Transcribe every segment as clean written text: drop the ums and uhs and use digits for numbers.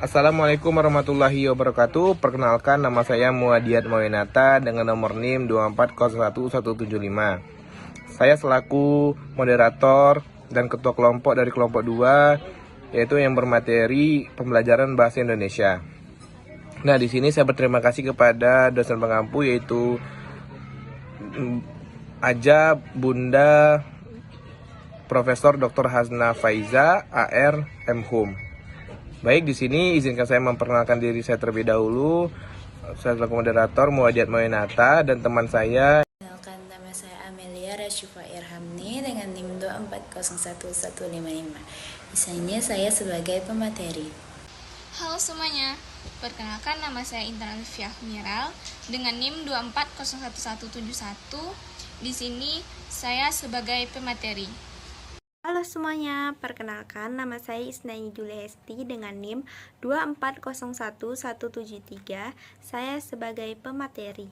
Assalamualaikum warahmatullahi wabarakatuh. Perkenalkan, nama saya Muadiat Mawinata dengan nomor NIM 2401175. Saya selaku moderator dan ketua kelompok dari kelompok 2, yaitu yang bermateri pembelajaran bahasa Indonesia. Nah, di sini saya berterima kasih kepada dosen pengampu, yaitu Aja Bunda Profesor Dr. Hasna Faiza AR M.Hum. Baik, di sini izinkan saya memperkenalkan diri saya terlebih dahulu. Saya selaku moderator Muadiat Mawinata dan teman saya. Kenalkan, nama saya Amelia Rashifa Irhamni dengan NIM 2401155. Di sini saya sebagai pemateri. Halo semuanya, perkenalkan nama saya Intan Alfiah Miral dengan NIM 2401171. Di sini saya sebagai pemateri. Halo semuanya, perkenalkan nama saya Isnani Julehesti dengan NIM 2401173. Saya sebagai pemateri.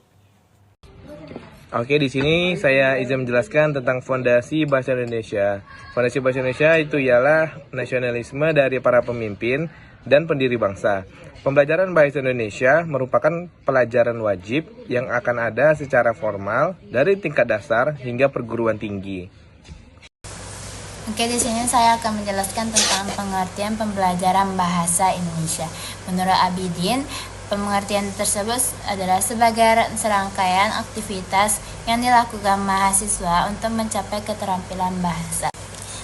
Oke, di sini saya izin menjelaskan tentang Fondasi Bahasa Indonesia. Fondasi Bahasa Indonesia itu ialah nasionalisme dari para pemimpin dan pendiri bangsa. Pembelajaran bahasa Indonesia merupakan pelajaran wajib yang akan ada secara formal dari tingkat dasar hingga perguruan tinggi. Oke, di sini saya akan menjelaskan tentang pengertian pembelajaran bahasa Indonesia. Menurut Abidin, pengertian tersebut adalah sebagai serangkaian aktivitas yang dilakukan mahasiswa untuk mencapai keterampilan bahasa.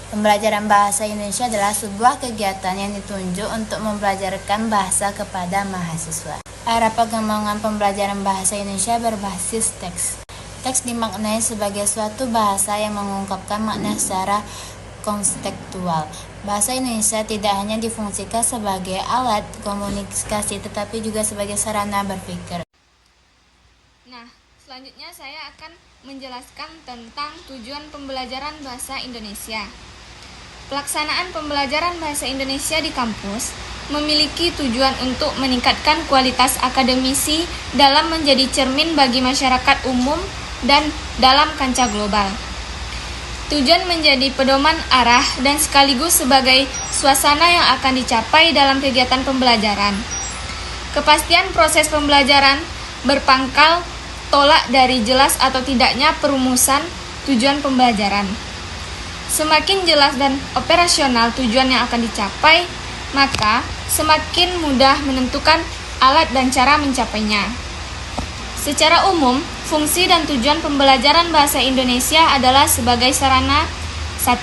Pembelajaran bahasa Indonesia adalah sebuah kegiatan yang ditunjuk untuk mempelajarkan bahasa kepada mahasiswa. Arah pengembangan pembelajaran bahasa Indonesia berbasis teks. Teks dimaknai sebagai suatu bahasa yang mengungkapkan makna secara konstekstual. Bahasa Indonesia tidak hanya difungsikan sebagai alat komunikasi, tetapi juga sebagai sarana berpikir. Nah, selanjutnya saya akan menjelaskan tentang tujuan pembelajaran bahasa Indonesia. Pelaksanaan pembelajaran bahasa Indonesia di kampus memiliki tujuan untuk meningkatkan kualitas akademisi dalam menjadi cermin bagi masyarakat umum dan dalam kancah global. Tujuan menjadi pedoman arah dan sekaligus sebagai suasana yang akan dicapai dalam kegiatan pembelajaran. Kepastian proses pembelajaran berpangkal tolak dari jelas atau tidaknya perumusan tujuan pembelajaran. Semakin jelas dan operasional tujuan yang akan dicapai, maka semakin mudah menentukan alat dan cara mencapainya. Secara umum, fungsi dan tujuan pembelajaran bahasa Indonesia adalah sebagai sarana 1.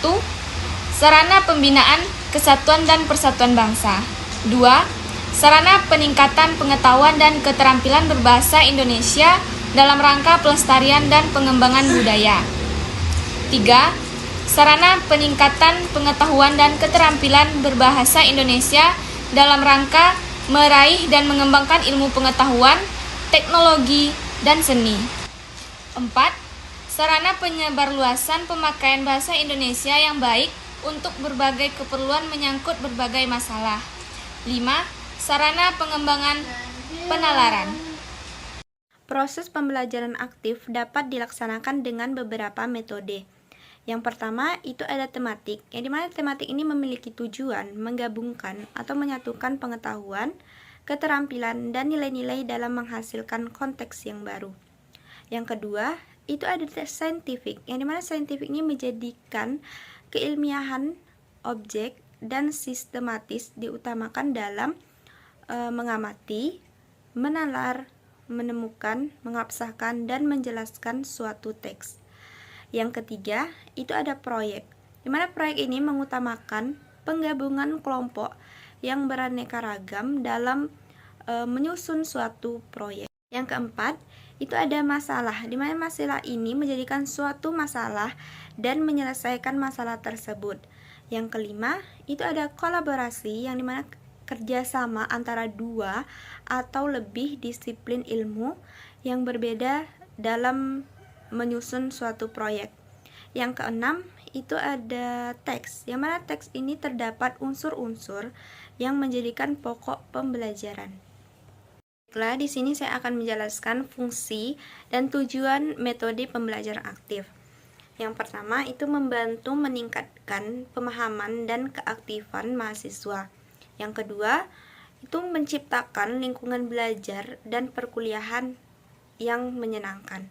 Sarana pembinaan kesatuan dan persatuan bangsa. 2. Sarana peningkatan pengetahuan dan keterampilan berbahasa Indonesia dalam rangka pelestarian dan pengembangan budaya. 3. Sarana peningkatan pengetahuan dan keterampilan berbahasa Indonesia dalam rangka meraih dan mengembangkan ilmu pengetahuan, teknologi, dan seni. 4. Sarana penyebarluasan pemakaian bahasa Indonesia yang baik untuk berbagai keperluan menyangkut berbagai masalah. 5. Sarana pengembangan penalaran. Proses pembelajaran aktif dapat dilaksanakan dengan beberapa metode. Yang pertama itu ada tematik, yang dimana tematik ini memiliki tujuan menggabungkan atau menyatukan pengetahuan, keterampilan, dan nilai-nilai dalam menghasilkan konteks yang baru. Yang kedua itu ada saintifik, yang dimana saintifik ini menjadikan keilmiahan, objek, dan sistematis diutamakan dalam mengamati, menalar, menemukan, mengabsahkan, dan menjelaskan suatu teks. Yang ketiga, itu ada proyek, di mana proyek ini mengutamakan penggabungan kelompok yang beraneka ragam dalam menyusun suatu proyek. Yang keempat, itu ada masalah, di mana masalah ini menjadikan suatu masalah dan menyelesaikan masalah tersebut. Yang kelima, itu ada kolaborasi, yang dimana kerjasama antara dua atau lebih disiplin ilmu yang berbeda dalam menyusun suatu proyek. Yang keenam, itu ada teks, yang mana teks ini terdapat unsur-unsur yang menjadikan pokok pembelajaran. Baiklah, di sini saya akan menjelaskan fungsi dan tujuan metode pembelajaran aktif. Yang pertama, itu membantu meningkatkan pemahaman dan keaktifan mahasiswa. Yang kedua, itu menciptakan lingkungan belajar dan perkuliahan yang menyenangkan.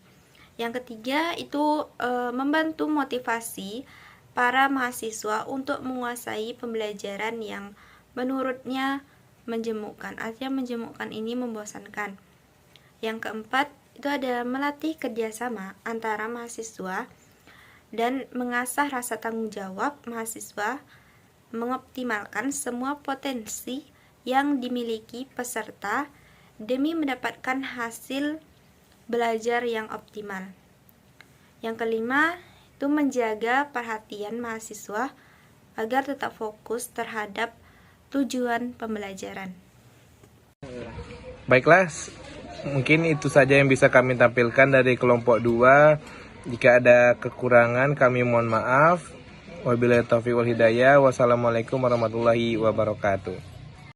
Yang ketiga itu membantu motivasi para mahasiswa untuk menguasai pembelajaran yang menurutnya menjemukkan. Artinya menjemukkan ini membosankan. Yang keempat itu adalah melatih kerjasama antara mahasiswa dan mengasah rasa tanggung jawab mahasiswa, mengoptimalkan semua potensi yang dimiliki peserta demi mendapatkan hasil belajar yang optimal. Yang kelima itu menjaga perhatian mahasiswa agar tetap fokus terhadap tujuan pembelajaran. Baiklah, mungkin itu saja yang bisa kami tampilkan dari kelompok 2. Jika ada kekurangan kami mohon maaf. Wabillahi taufiq wal hidayah. Wassalamualaikum warahmatullahi wabarakatuh.